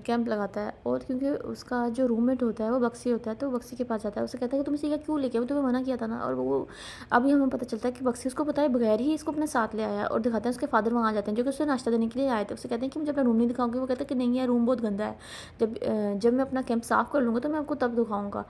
कैंप लगाता है, और क्योंकि उसका जो रूममेट होता है वो बक्सी होता है, तो बक्सी के पास जाता है। उसे कहता है कि तुम इसे क्यों लेके, वो तुम्हें मना किया था ना। और वो अभी हमें पता चलता है कि बक्सी उसको पता है बगैर ही इसको अपने साथ ले आया। और दिखाते हैं उसके फादर वहाँ आ जाते हैं, जो कि उसे नाश्ता देने के लिए आए थे। उसे कहते हैं कि मुझे अपना रूम नहीं दिखाओगे। वो कहता है कि नहीं, यार रूम बहुत गंदा है, जब मैं अपना कैंप साफ़ कर लूँगा तो मैं आपको तब दिखाऊँगा।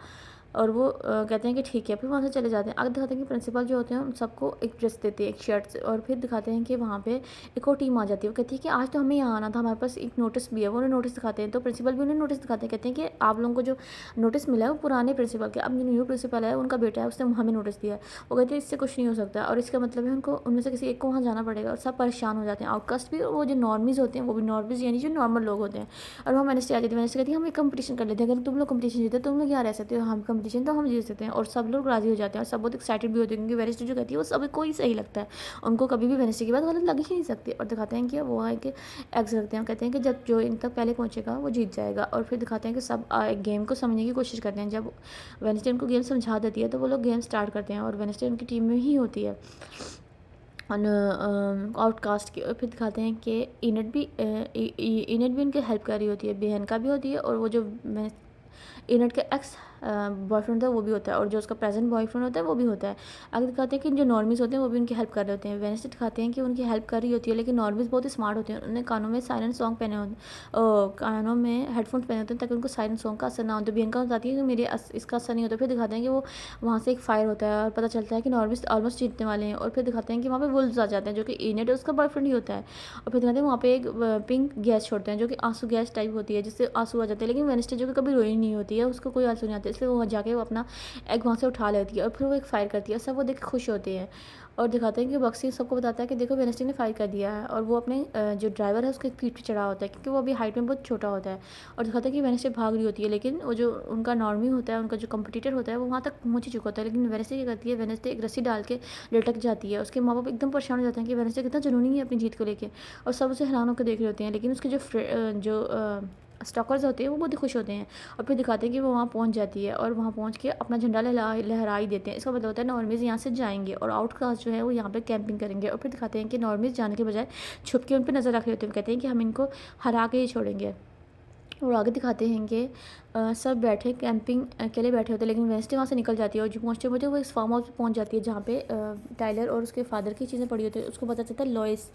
और वो कहते हैं कि ठीक है, फिर वहाँ से चले जाते हैं। आगे दिखाते हैं कि प्रिंसिपल जो होते हैं उन सबको एक ड्रेस देते हैं, एक शर्ट से। और फिर दिखाते हैं कि वहाँ पे एक और टीम आ जाती है। वो कहती है कि आज तो हमें यहाँ आना था, हमारे पास एक नोटिस भी है। वो उन्हें नोटिस दिखाते हैं, तो प्रिंसिपल भी उन्हें नोटिस दिखाते हैं, कहते हैं कि आप लोगों को जो नोटिस मिला है वो पुराने प्रिंसिपल के, अब जो न्यू प्रिंसिपल है उनका बेटा है, उसने हमें नोटिस दिया है। वो कहते हैं इससे कुछ नहीं हो सकता, और इसका मतलब है उनको उनमें से किसी एक को वहाँ जाना पड़ेगा। और सब परेशान हो जाते हैं, आउटकास्ट भी, और वो जो नॉर्मीज़ होते हैं वो भी। नॉर्मीज़ यानी जो नॉर्मल लोग होते हैं। और वहाँ वेडनेसडे आ जाती है। वेडनेसडे कहती है हम एक कंपटीशन कर लेते हैं, अगर तुम लोग कंपटीशन जीते तुम लोग यहाँ रह सकते हो, हम कंपटीशन तो हम जीत सकते हैं। और सब लोग राजी हो जाते हैं, और सब बहुत एक्साइटेड भी होते हैं, क्योंकि वेडनेसडे जो कहती है वो सब को ही सही लगता है, उनको कभी भी वेडनेसडे की बात गलत लग ही नहीं सकती। और दिखाते हैं कि वो है कि एग्स रखते हैं, कहते हैं कि जब जो इन तक पहले पहुंचेगा वो जीत जाएगा। और फिर दिखाते हैं कि सब एक गेम को समझने की कोशिश करते हैं। जब वेडनेसडे उनको गेम समझा देती है तो वो लोग गेम स्टार्ट करते हैं, और वेडनेसडे उनकी टीम में ही होती है आउटकास्ट की। और फिर दिखाते हैं कि इनेट भी उनकी हेल्प कर रही होती है, बहन का भी होती है, और वो जो इनेट का एक्स बॉयफ्रेंड था वो भी होता है, और जो उसका प्रेजेंट बॉयफ्रेंड होता है वो भी होता है। आगे दिखाते हैं कि जो नॉर्मीज़ होते हैं वो भी उनकी हेल्प कर रहे होते हैं। वेडनेसडे दिखाते हैं कि उनकी हेल्प कर रही होती है, लेकिन नॉर्मीज़ बहुत ही स्मार्ट होते हैं। उन्होंने कानों में साइलेंट सॉन्ग पहने होते कानों में हेडफोन्स पहने होते हैं ताकि उनको साइलेंट सॉन्ग का असर ना हो। तो बियंका बताती है कि मेरे इसका असर नहीं होता। फिर दिखाते हैं कि वो वहाँ से एक फायर होता है, और पता चलता है कि नॉर्मीज़ ऑलमोस्ट जीतने वाले हैं। और फिर दिखाते हैं कि वहाँ पे वुल्व्स आ जाते हैं, जो कि इनेट उसका बॉयफ्रेंड ही होता है। और फिर दिखाते हैं वहाँ पे एक पिंक गैस छोड़ते हैं, जो कि आंसू गैस टाइप होती है, जिससे आंसू आ जाते हैं। लेकिन वेडनेसडे जो कि कभी रोई नहीं होती है, उसको कोई आंसू नहीं आते, इसलिए वो जाके वो अपना एग वहाँ से उठा लेती है, और फिर वो एक फायर करती है। सब वो देख के खुश होते हैं, और दिखाते हैं कि बक्सी सबको बताता है कि देखो वेडनेसडे ने फायर कर दिया है। और वो अपने जो ड्राइवर है उसके पीठ पे चढ़ा होता है, क्योंकि वो अभी हाइट में बहुत छोटा होता है। और दिखाता है कि वेडनेसडे भाग रही होती है, लेकिन वो जो उनका नॉर्मी होता है, उनका जो कंपटीटर होता है, वो वहाँ तक पहुँच ही चुका होता है। लेकिन वेडनेसडे क्या करती है, वेडनेसडे एक रस्सी डाल के लटक जाती है। उसके माँ बाप एकदम परेशान हो जाते हैं कि वेडनेसडे कितना जुनूनी है अपनी जीत को लेकर, और सब उसे हैरान होकर देख रहे होते हैं। लेकिन उसके जो स्टॉकर्स होते हैं वो बहुत ही खुश होते हैं। और फिर दिखाते हैं कि वो वहाँ पहुँच जाती है, और वहाँ पहुँच के अपना झंडा लहरा ही देते हैं। इसका मतलब होता है नॉर्मीज़ यहाँ से जाएंगे, और आउटकास्ट जो है वो यहाँ पे कैंपिंग करेंगे। और फिर दिखाते हैं कि नॉर्मीज़ जाने के बजाय छुप के उन पर नज़र रख रहे होते हैं। कहते हैं कि हम इनको हरा के ही छोड़ेंगे। और आगे दिखाते हैं कि सब बैठे कैंपिंग के लिए बैठे होते हैं, लेकिन वेंसडे वहाँ से निकल जाती है और जो पहुँचते पहुँचते वो इस फार्म हाउस पे पहुँच जाती है जहाँ पे टाइलर और उसके फादर की चीज़ें पड़ी होती है। उसको पता चलता है लॉइस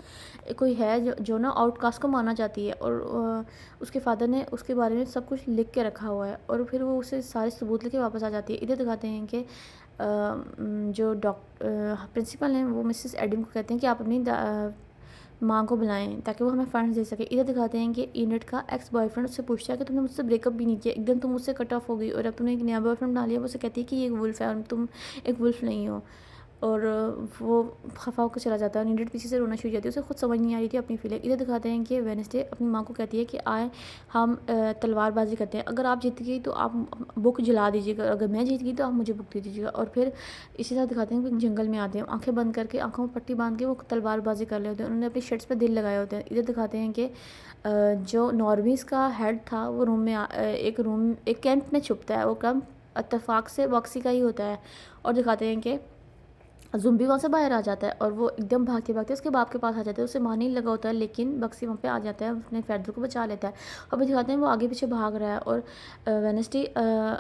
कोई है जो ना आउटकास्ट को मारना चाहती है, और उसके फादर ने उसके बारे में सब कुछ लिख के रखा हुआ है, और फिर वो उसे सारे सबूत लेके वापस आ जाती है। इधर दिखाते हैं कि जो प्रिंसिपल हैं वो मिसेस एडम को कहते हैं कि आप अपनी माँ को बुलाएं ताकि वो हमें फ़ंड्स दे सके। इधर दिखाते हैं कि इनेट का एक्स बॉयफ्रेंड उससे पूछता है कि तुमने मुझसे ब्रेकअप भी नहीं किया, एकदम तुम मुझसे कट ऑफ हो गई और अब तुमने एक नया बॉयफ्रेंड बना लिया। वो उसे कहती है कि ये एक वुल्फ है और तुम एक वुल्फ नहीं हो, और वो खफा होकर चला जाता है और नीरज पीछे से रोना शुरू हो जाती है। उसे खुद समझ नहीं आ रही थी अपनी फीलिंग। इधर दिखाते हैं कि वेडनेसडे अपनी माँ को कहती है कि आए हम तलवारबाजी करते हैं, अगर आप जीत गई तो आप बुक जला दीजिएगा, अगर मैं जीत गई तो आप मुझे बुक दे दीजिएगा। और फिर इसी तरह दिखाते हैं कि जंगल में आते हैं, आंखें बंद करके आंखों में पट्टी बांध के वो तलवारबाजी कर रहे होते हैं। उन्होंने अपनी शर्ट्स पर दिल लगाए होते हैं। इधर दिखाते हैं कि जो नॉर्वीज का हेड था वो एक कैंप में छुपता है। वो कैंप इत्तेफाक से बॉक्सी का ही होता है, और दिखाते हैं कि ज़ुम्बी वहाँ से बाहर आ जाता है और वो एकदम भागते भागते उसके बाप के पास आ जाता है। उसे मारने ही लगा होता है, लेकिन बक्सी वहाँ पे आ जाता है, उसने फेदर को बचा लेता है। और फिर दिखाते हैं वो आगे पीछे भाग रहा है, और वेडनेसडे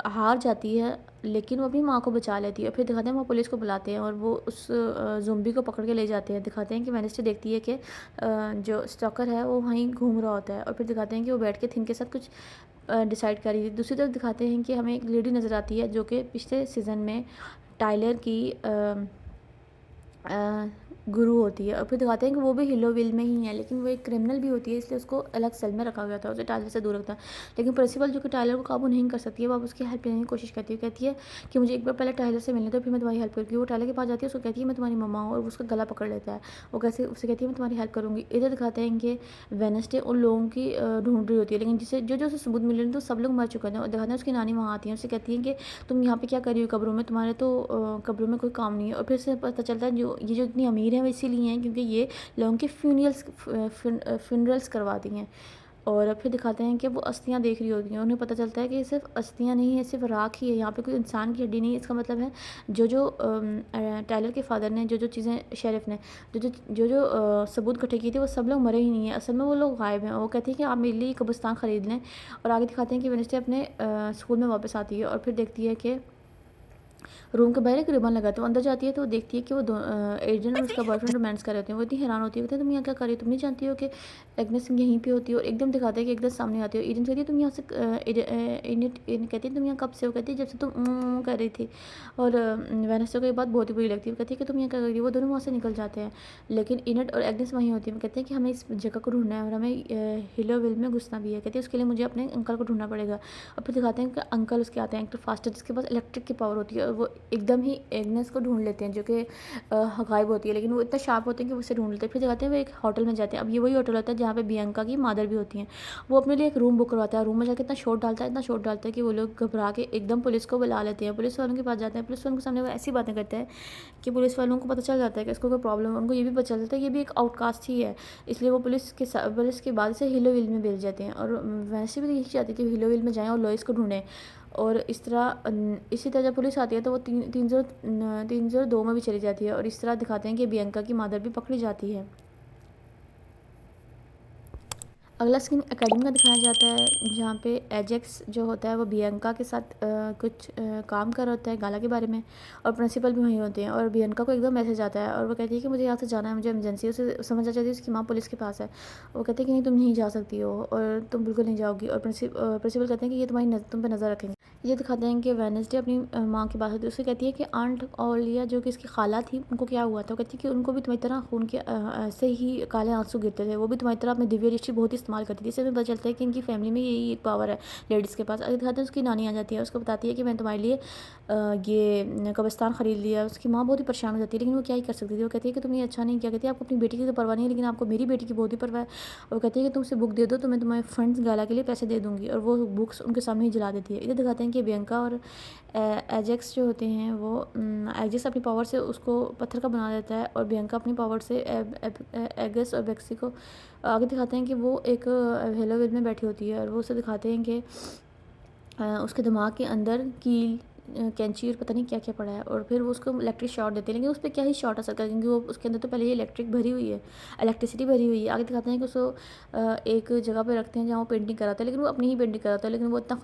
हार जाती है, लेकिन वो अपनी माँ को बचा लेती है। फिर दिखाते हैं वो पुलिस को बुलाते हैं और वो उस ज़ुम्बी को पकड़ के ले जाते हैं। दिखाते हैं कि वेडनेसडे देखती है कि जो स्टॉकर है वो वहीं घूम रहा होता है, और फिर दिखाते हैं कि वो बैठ के थिन के साथ कुछ डिसाइड कर रही थी। दूसरी तरफ दिखाते हैं कि हमें एक लेडी नज़र आती है जो कि पिछले सीज़न में टाइलर की गुरु होती है। और फिर दिखाते हैं कि वो भी हिलोविल में ही है, लेकिन वो एक क्रिमिनल भी होती है, इसलिए उसको अलग सेल में रखा गया था, उसे टाइलर से दूर रखता है। लेकिन प्रिंसिपल जो कि टाइलर को काबू नहीं कर सकती है, वो अब उसकी हेल्प लेने की कोशिश करती है। कहती है कि मुझे एक बार पहले टाइलर से मिलने दो, फिर मैं तुम्हारी हेल्प करूँगी। वो टाइलर के पास जाती है, उसको कहती है मैं तुम्हारी मम्मा हूँ, और उसका गला पकड़ लेता है। वो कैसे उसे कहती है मैं तुम्हारी हेल्प करूँगी। इधर दिखाते हैं कि वेडनेसडे उन लोगों की ढूंढ रही होती है, लेकिन जिसे जो जो उसे सबूत मिल रहे हैं तो सब लोग मर चुके हैं। और दिखाते हैं उसकी नानी वहाँ आती है, उससे कहती है कि तुम यहाँ पे क्या कर रही हो कब्रों में, तुम्हारे तो कब्रों में कोई काम नहीं है। और फिर से पता चलता है जो इतनी अमीर है वो इसीलिए हैं क्योंकि ये लोगों के फ्यूनरल्स करवाती हैं। और फिर दिखाते हैं कि वो अस्थियाँ देख रही होती हैं, उन्हें पता चलता है कि ये सिर्फ अस्थियाँ नहीं है, सिर्फ राख ही है, यहाँ पे कोई इंसान की हड्डी नहीं है। इसका मतलब है जो टाइलर के फादर ने जो चीज़ें शेरिफ ने जो सबूत इकट्ठे किए थे वो सब लोग मरे ही नहीं है, असल में वो लोग गायब हैं। वो कहती है कि आप मेरे लिए कब्रिस्तान ख़रीद लें। और आगे दिखाते हैं कि वेडनेसडे अपने स्कूल में वापस आती है और फिर देखती है कि रूम के बाहर एक रिबन लगा, तो अंदर जाती है तो देखती है कि वो एजेंट और उसका बॉयफ्रेंड रोमांस कर रहे होते हैं। वो इतनी हैरान होती है, कहते हैं तुम यहाँ क्या कर रही हो, तुम नहीं जानती हो कि एग्नेस यहीं पे होती है। और एकदम दिखाते हैं कि एकदम सामने आती है। एजेंट कहती है तुम यहाँ से कहती है तुम यहाँ कब से हो, कहती है जब से तुम कर रही थी। और वेनेसडे को ये बात बहुत ही बुरी लगती है, कहती है कि तुम यहाँ क्या कर रही हो। वो दोनों वहाँ से निकल जाते हैं, लेकिन इनेट और एग्नेस वहीं होती है। वो कहते हैं कि हमें इस जगह को ढूंढना है और हमें हिलोविल में घुसना भी है। कहती है उसके लिए मुझे अपने अंकल को ढूंढना पड़ेगा। और फिर दिखाते हैं कि अंकल उसके आते हैं, एक्टर फास्टर, जिसके पास इलेक्ट्रिक की पावर होती है, और वो एकदम ही एग्नेस को ढूंढ लेते हैं जो कि गायब होती है, लेकिन वो इतना शार्प होते हैं कि वो उसे ढूंढ लेते हैं। फिर दिखाते हैं वो एक होटल में जाते हैं। अब ये वही होटल होता है जहाँ पे बियंका की मादर भी होती हैं। वो अपने लिए एक रूम बुक करवाता है, रूम में जाकर इतना शोर डालता है कि वो लोग घबरा के एकदम पुलिस को बुला लेते हैं। पुलिस वालों के पास जाते हैं, पुलिस वालों के सामने वो ऐसी बातें करते हैं कि पुलिस वालों को पता चल जाता है कि इसको कोई प्रॉब्लम है। उनको ये भी पता चल जाता है कि ये भी एक आउटकास्ट ही है, इसलिए वो पुलिस के बाद से हिलोविल में भेज जाते हैं। और वैसे भी यही चाहते हैं कि हिलोविल में जाएँ और लॉइस को ढूंढें। और इसी तरह जब पुलिस आती है तो वो 302 में भी चली जाती है। और इस तरह दिखाते हैं कि बियंका की मादर भी पकड़ी जाती है। अगला सीन एकेडमी का दिखाया जाता है, जहाँ पे एजेक्स जो होता है वो बियंका के साथ कुछ काम कर रहा होता है गाला के बारे में, और प्रिंसिपल भी वहीं होते हैं। और बियंका को एकदम मैसेज आता है और वो कहती है कि मुझे यहाँ से जाना है, मुझे इमरजेंसी। उसे समझ आ जाती है उसकी माँ पुलिस के पास है। वो कहते हैं कि नहीं तुम नहीं जा सकती हो, और तुम बिल्कुल नहीं जाओगी। और प्रिंसिपल कहते हैं कि ये तुम पे नज़र रखेंगे। ये दिखाते हैं कि वेडनेसडे अपनी माँ की बात होती है, उससे कहती है कि आंट ओलिया जो कि इसकी खाला थी उनको क्या हुआ था। वो कहती है कि उनको भी तुम्हारी तरह खून के ऐसे ही काले आंसू गिरते थे, वो भी तुम्हारी तरह अपनी दिव्य दृष्टि बहुत ही इस्तेमाल करती थी। इससे हमें पता चलता है कि इनकी फैमिली में यही एक पावर है लेडीज़ के पास। अगर दिखाते हैं उसकी नानी आ जाती है, उसको बताती है कि मैं तुम्हारे लिए ये कब्रिस्तान ख़रीद लिया। उसकी माँ बहुत ही परेशान हो जाती है, लेकिन वो क्या ही कर सकती थी। वो कहती है कि तुमने अच्छा नहीं किया। कहती है आपको अपनी बेटी की तो परवाह नहीं है, लेकिन आपको मेरी बेटी की बहुत ही परवाह है। और वो कहती है कि तुम उसे बुक दे दो तो मैं तुम्हारे फंड्स गाला के लिए पैसे दे दूँगी। और वो बुक्स उनके सामने ही जला देती है। इधर दिखाते हैं कि बियंका और एजेक्स जो होते हैं वो एजेक्स अपनी पावर से उसको पत्थर का बना देता है, और बियंका अपनी पावर से एगस और बेक्सी को आगे दिखाते हैं कि वो एक हेलोविल में बैठी होती है। और वो उसे दिखाते हैं कि उसके दिमाग के अंदर कील कैंची और पता नहीं क्या क्या पड़ा है, और फिर वो उसको इलेक्ट्रिक शॉक देते हैं, लेकिन उस पर क्या ही शॉर्ट असर कर, क्योंकि वो उसके अंदर तो पहले ही इलेक्ट्रिक भरी हुई है, इलेक्ट्रिसिटी भरी हुई है। आगे दिखाते हैं कि उसको एक जगह पे रखते हैं जहाँ वो पेंटिंग कराता है, लेकिन वो अपनी ही पेंटिंग कराता है, लेकिन वो इतना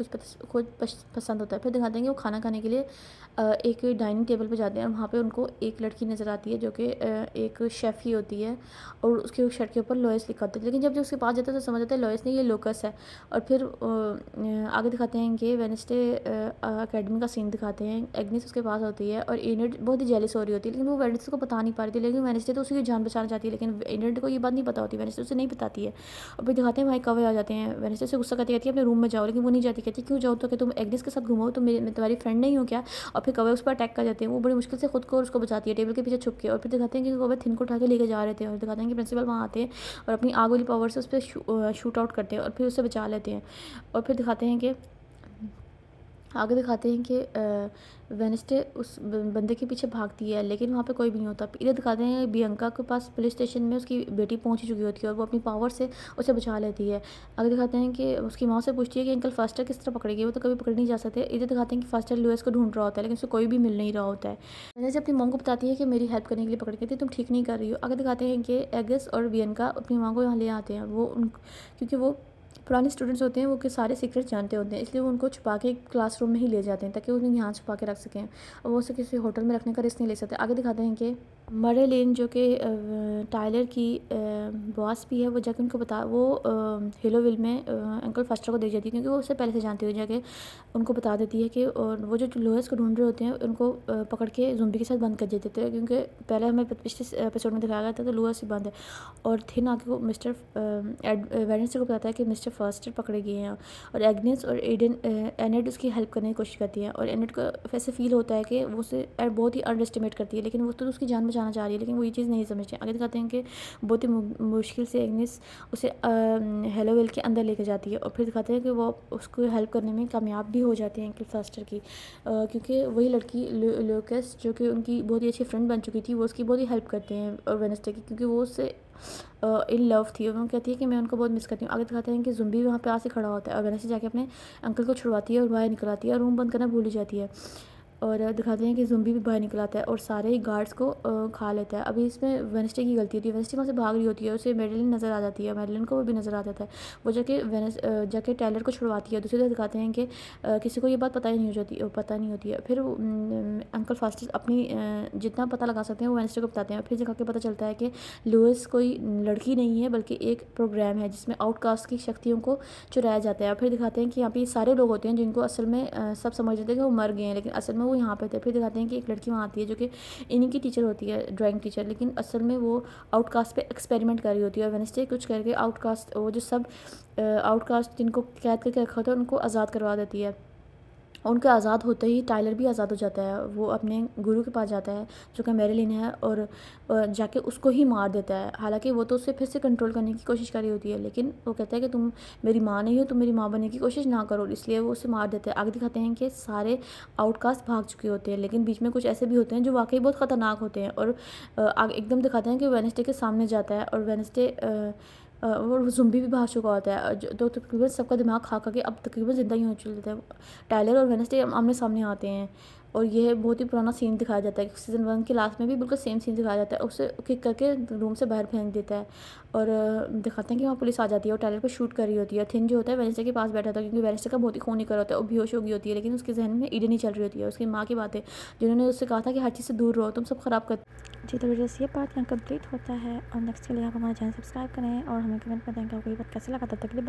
खुद पसंद होता है। फिर दिखाते हैं कि वो खाना खाने के लिए एक डाइनिंग टेबल पे जाते हैं, और वहाँ पे उनको एक लड़की नज़र आती है जो कि एक शेफ़ ही होती है, और उसके शर्ट के ऊपर लॉयस लिखा होता है, लेकिन जब उसके पास जाता है तो समझ आता है लॉयस नहीं, ये लोकस है। और फिर आगे दिखाते हैं कि वेडनेसडे अकेडमी का सीन दिखाते हैं। एग्नेस उसके पास होती है और एनिड बहुत ही जेलस हो रही होती है, लेकिन वो वेडनेसडे को बता नहीं पा रही थी, लेकिन वेडनेसडे तो उसी की जान बचाना चाहती है, लेकिन एनिड को ये बात नहीं पता होती, वेडनेसडे उसे नहीं बताती है। और फिर दिखाते हैं भाई कवे आ जाते हैं, वेडनेसडे से गुस्सा करती कहती है अपने रूम में जाओ, लेकिन वो नहीं जाती, कहती क्यों जाओ, तो कि तुम एग्नेस के साथ घूमो, तो मैं तुम्हारी फ्रेंड नहीं हूँ क्या। और फिर कवे उस पर अटैक कर जाते हैं, वो बड़ी मुश्किल से खुद को और उसको बचाती है टेबल के पीछे छुप के। और फिर दिखाते हैं कि कवे थिन को उठा के लेके जा रहे थे, और दिखाते हैं कि प्रिंसिपल वहाँ आते हैं और अपनी आग वाली पावर से उस पर शूट आउट करते हैं और फिर उसे बचा लेते हैं। और फिर दिखाते हैं कि आगे दिखाते हैं कि वेडनेसडे उस बंदे के पीछे भागती है, लेकिन वहाँ पे कोई भी नहीं होता। इधर दिखाते हैं बियंका के पास पुलिस स्टेशन में उसकी बेटी पहुँच चुकी होती है और वो अपनी पावर से उसे बचा लेती है। आगे दिखाते हैं कि उसकी माँ से पूछती है कि अंकल फास्टर किस तरह पकड़ेगी, वो तो कभी पकड़ नहीं जा सकते। इधर दिखाते हैं कि फास्टर लुइस को ढूंढ रहा होता है, लेकिन उसे कोई भी मिल नहीं रहा होता है। वेडनेसडे अपनी माँ को बताती है कि मेरी हेल्प करने के लिए पकड़ के थी, तुम ठीक नहीं कर रही हो। आगे दिखाते हैं कि एगस और बियंका अपनी माँ को यहाँ ले आते हैं, क्योंकि वो पुराने स्टूडेंट्स होते हैं, वो के सारे सीक्रेट जानते होते हैं, इसलिए वो उनको छुपा के क्लासरूम में ही ले जाते हैं ताकि उन्हें यहाँ छुपा के रख सकें, और वो उसे किसी होटल में रखने का रिस्क नहीं ले सकते। आगे दिखाते हैं कि मरेलिन जो कि टाइलर की बॉस भी है, वो जाके उनको वो हेलोविल में अंकल फास्टर को दे जाती है, क्योंकि वो उससे पहले से जानती हुई जाके उनको बता देती है कि और वो जो लोएस को ढूंढ रहे होते हैं उनको पकड़ के ज़ुम्बी के साथ बंद कर देते थे, क्योंकि पहले हमें पिछले एपिसोड में दिखाया गया था तो लोएस ही बंद है। और थिन आगे को मिस्टर वेडनेसडे को बताता है कि मिस्टर फास्टर पकड़े गए हैं, और एग्नेस और एनेड उसकी हेल्प करने की कोशिश करती है, और एनेड को वैसे फील होता है कि वो उसे बहुत ही अंडर एस्टिमेट करती है, लेकिन वो तो उसकी जान बचाना चाह रही है, लेकिन वो ये चीज़ नहीं समझती। आगे दिखाते हैं कि बहुत ही मुश्किल से एग्नेस उसे हेलोवेल के अंदर लेके जाती है, और फिर दिखाते हैं कि वो उसको हेल्प करने में कामयाब भी हो जाती है अंकल फास्टर की, क्योंकि वही लड़की लोकस जो कि उनकी बहुत ही अच्छी फ्रेंड बन चुकी थी, वो उसकी बहुत ही हेल्प करते हैं और वेडनेसडे की, क्योंकि वो उससे इन लव थी, और वो कहती है कि मैं उनको बहुत मिस करती हूँ। आगे दिखाते हैं कि ज़ुम्बी वहाँ पे आके खड़ा होता है और वेडनेसडे जाके अपने अंकल को छुड़वाती है और बाहर निकल आती है, और रूम बंद करना भूल ही जाती है। और दिखाते हैं कि ज़ुम्बी भी बाहर निकल आता है और सारे ही गार्ड्स को खा लेता है। अभी इसमें वेडनेसडे की गलती होती है, वेडनेसडे वहाँ से भाग रही होती है, उसे मैडेलिन नज़र आ जाती है, मैडेलिन को वो भी नज़र आ जाता है, वो जाके टाइलर को छुड़वाती है। दूसरी तरफ दिखाते हैं कि किसी को ये बात पता नहीं होती है। फिर अंकल फास्टर अपनी जितना पता लगा सकते हैं वो वेडनेसडे को बताते हैं, फिर जगह के पता चलता है कि लुइस कोई लड़की नहीं है बल्कि एक प्रोग्राम है जिसमें आउटकास्ट की शक्तियों को चुराया जाता है। और फिर दिखाते हैं कि यहाँ पे सारे लोग होते हैं जिनको असल में सब समझ लेते हैं कि वो मर गए हैं, लेकिन असल में वो यहाँ पे थे। फिर दिखाते हैं कि एक लड़की वहाँ आती है जो कि इन्हीं की टीचर होती है, ड्राइंग टीचर, लेकिन असल में वो आउटकास्ट पे एक्सपेरिमेंट कर रही होती है, और वेडनेसडे कुछ करके आउटकास्ट वो जो सब आउटकास्ट जिनको कैद करके रखा होता है उनको आज़ाद करवा देती है। उनके आज़ाद होते ही टाइलर भी आज़ाद हो जाता है, वो अपने गुरु के पास जाता है जो कि मैरिलिन है, और जाके उसको ही मार देता है। हालांकि वो तो उसे फिर से कंट्रोल करने की कोशिश कर रही होती है, लेकिन वो कहता है कि तुम मेरी माँ नहीं हो, तुम मेरी माँ बनने की कोशिश ना करो, इसलिए वो उसे मार देता है। आगे दिखाते हैं कि सारे आउटकास्ट भाग चुके होते हैं, लेकिन बीच में कुछ ऐसे भी होते हैं जो वाकई बहुत ख़तरनाक होते हैं, और आगे एकदम दिखाते हैं कि वेडनेसडे के सामने जाता है, और वेडनेसडे वो ज़ुम्बी भी भाग चुका होता है, जो तो तकरीबन सबका दिमाग खा के अब तकरीबन ज़िंदा ही हो चुके हैं। टाइलर और वेडनेसडे आमने सामने आते हैं, और यह बहुत ही पुराना सीन दिखाया जाता है। सीज़न 1 के लास्ट में भी बिल्कुल सेम सीन दिखाया जाता है, उसे किक करके रूम से बाहर फेंक देता है, और दिखाते हैं कि वहाँ पुलिस आ जाती है और टाइलर पर शूट कर रही होती है। थिन जो होता है वेडनेसडे के पास बैठा था, क्योंकि वेडनेसडे का बहुत ही खून निकल होता है, वो बेहोश हो गई होती है, लेकिन उसके जहन में ईडन ही चल रही होती है, उसकी माँ की बातें जिन्होंने उससे कहा था कि हर चीज़ से दूर रहो, तुम सब ख़राब कर। जी, तो वीडियो ये पार्ट यहाँ कंप्लीट होता है, और नेक्स्ट के लिए आप हमारा चैनल सब्सक्राइब करें और हमें कमेंट में दें कि आपको ये बात कैसे लगा। तब तक के लिए